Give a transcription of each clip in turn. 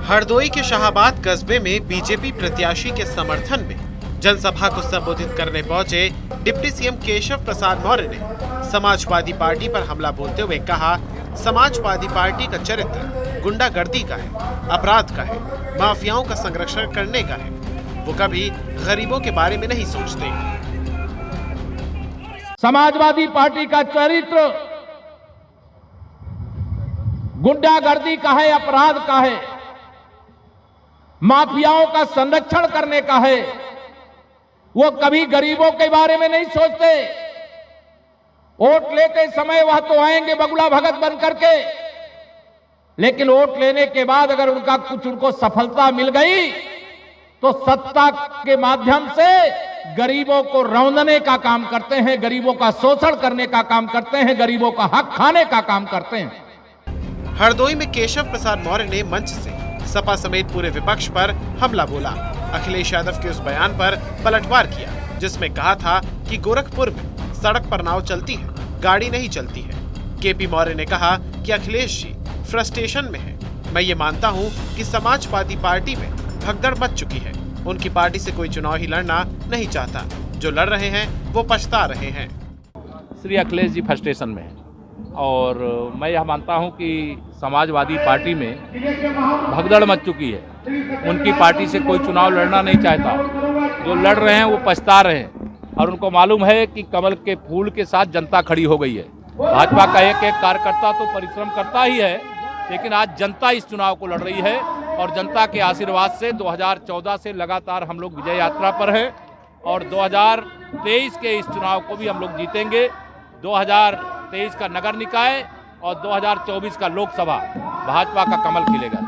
हरदोई के शाहाबाद कस्बे में बीजेपी प्रत्याशी के समर्थन में जनसभा को संबोधित करने पहुंचे डिप्टी सीएम केशव प्रसाद मौर्य ने समाजवादी पार्टी पर हमला बोलते हुए कहा, समाजवादी पार्टी का चरित्र गुंडागर्दी का है, अपराध का है, माफियाओं का संरक्षण करने का है। वो कभी गरीबों के बारे में नहीं सोचते। समाजवादी पार्टी का चरित्र गुंडागर्दी का है, अपराध का है, माफियाओं का संरक्षण करने का है। वो कभी गरीबों के बारे में नहीं सोचते। वोट लेते समय वह तो आएंगे बगुला भगत बन करके, लेकिन वोट लेने के बाद अगर उनको सफलता मिल गई तो सत्ता के माध्यम से गरीबों को रौंदने का काम करते हैं, गरीबों का शोषण करने का काम करते हैं, गरीबों का हक खाने का काम करते हैं। हरदोई में केशव प्रसाद मौर्य ने मंच से सपा समेत पूरे विपक्ष पर हमला बोला। अखिलेश यादव के उस बयान पर पलटवार किया जिसमें कहा था कि गोरखपुर में सड़क पर नाव चलती है, गाड़ी नहीं चलती है। केपी मौर्य ने कहा कि अखिलेश जी फ्रस्ट्रेशन में है। मैं ये मानता हूँ कि समाजवादी पार्टी में भगदड़ मच चुकी है। उनकी पार्टी से कोई चुनाव ही लड़ना नहीं चाहता। जो लड़ रहे हैं वो पछता रहे हैं। श्री अखिलेश जी फ्रस्ट्रेशन में है और मैं यह मानता हूं कि समाजवादी पार्टी में भगदड़ मच चुकी है। उनकी पार्टी से कोई चुनाव लड़ना नहीं चाहता। जो लड़ रहे हैं वो पछता रहे हैं और उनको मालूम है कि कमल के फूल के साथ जनता खड़ी हो गई है। भाजपा का एक एक कार्यकर्ता तो परिश्रम करता ही है, लेकिन आज जनता इस चुनाव को लड़ रही है और जनता के आशीर्वाद से 2014 से लगातार हम लोग विजय यात्रा पर हैं और 2023 के इस चुनाव को भी हम लोग जीतेंगे। 2023 का नगर निकाय और 2024 का लोकसभा भाजपा का कमल खिलेगा।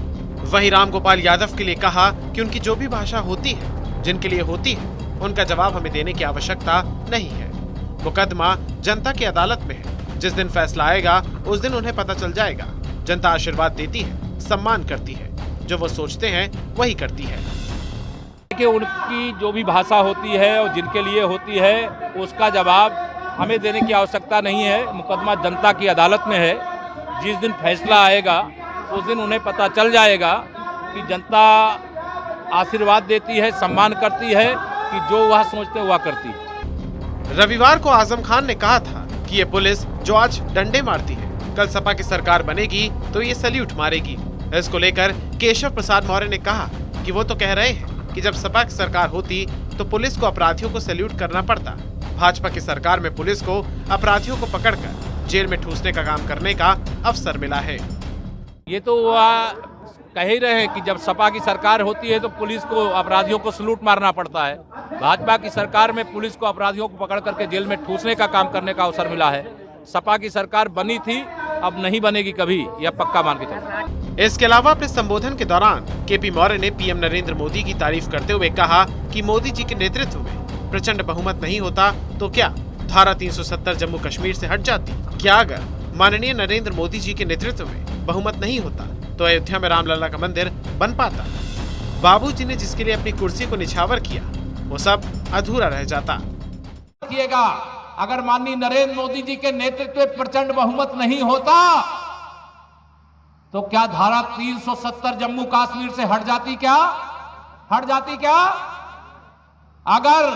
वहीं रामगोपाल यादव के लिए कहा कि उनकी जो भी भाषा होती है, जिनके लिए होती है, उनका जवाब हमें देने की आवश्यकता नहीं है। मुकदमा जनता की अदालत में है। जिस दिन फैसला आएगा उस दिन उन्हें पता चल जाएगा। जनता आशीर्वाद देती है, सम्मान करती है, जो वो सोचते हैं वही करती है। कि उनकी जो भी भाषा होती है और जिनके लिए होती है उसका जवाब हमें देने की आवश्यकता नहीं है। मुकदमा जनता की अदालत में है। जिस दिन फैसला आएगा उस दिन उन्हें पता चल जाएगा कि जनता आशीर्वाद देती है, सम्मान करती है, कि जो वह सोचते वह करती है। रविवार को आजम खान ने कहा था कि ये पुलिस जो आज डंडे मारती है, कल सपा की सरकार बनेगी तो ये सैल्यूट मारेगी। इसको लेकर केशव प्रसाद मौर्य ने कहा कि वो तो कह रहे हैं कि जब सपा की सरकार होती तो पुलिस को अपराधियों को सैल्यूट करना पड़ता। भाजपा की सरकार में पुलिस को अपराधियों को पकड़कर जेल में ठूसने का काम करने का अवसर मिला है। ये तो कह ही रहे हैं कि जब सपा की सरकार होती है तो पुलिस को अपराधियों को सैल्यूट मारना पड़ता है। भाजपा की सरकार में पुलिस को अपराधियों को पकड़ करके जेल में ठूसने का काम करने का अवसर मिला है। सपा की सरकार बनी थी, अब नहीं बनेगी कभी, यह पक्का मान के चलो। इसके अलावा अपने संबोधन के दौरान केपी मौर्य ने पीएम नरेंद्र मोदी की तारीफ करते हुए कहा कि मोदी जी के नेतृत्व में प्रचंड बहुमत नहीं होता तो क्या धारा 370 जम्मू कश्मीर से हट जाती? क्या अगर माननीय नरेंद्र मोदी जी के नेतृत्व में बहुमत नहीं होता तो अयोध्या में रामलला का मंदिर बन पाता? बाबूजी ने जिसके लिए अपनी कुर्सी को निछावर किया वो सब अधूरा रह जाता। अगर माननीय नरेंद्र मोदी जी के नेतृत्व में प्रचंड बहुमत नहीं होता तो क्या धारा 370 जम्मू कश्मीर से हट जाती? क्या अगर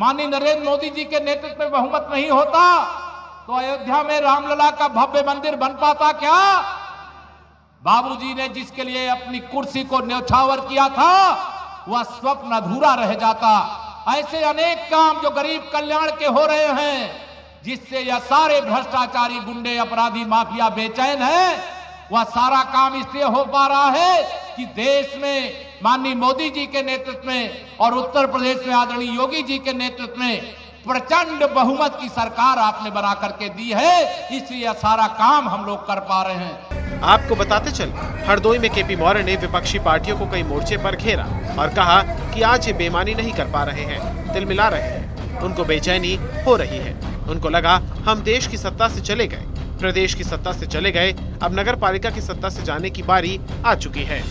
माननीय नरेंद्र मोदी जी के नेतृत्व में बहुमत नहीं होता तो अयोध्या में रामलला का भव्य मंदिर बन पाता? क्या बाबूजी ने जिसके लिए अपनी कुर्सी को न्यौछावर किया था वह स्वप्न अधूरा रह जाता। ऐसे अनेक काम जो गरीब कल्याण के हो रहे हैं, जिससे यह सारे भ्रष्टाचारी, गुंडे, अपराधी, माफिया बेचैन है, वह सारा काम इसलिए हो पा रहा है कि देश में माननीय मोदी जी के नेतृत्व में और उत्तर प्रदेश में आदरणीय योगी जी के नेतृत्व में प्रचंड बहुमत की सरकार आपने बना करके दी है, इसलिए सारा काम हम लोग कर पा रहे हैं। आपको बताते चले, हरदोई में केपी मौर्य ने विपक्षी पार्टियों को कई मोर्चे पर घेरा और कहा कि आज ये बेईमानी नहीं कर पा रहे हैं, तिल मिला रहे हैं, उनको बेचैनी हो रही है। उनको लगा हम देश की सत्ता से चले गए, प्रदेश की सत्ता से चले गए, अब नगर पालिका की सत्ता से जाने की बारी आ चुकी है।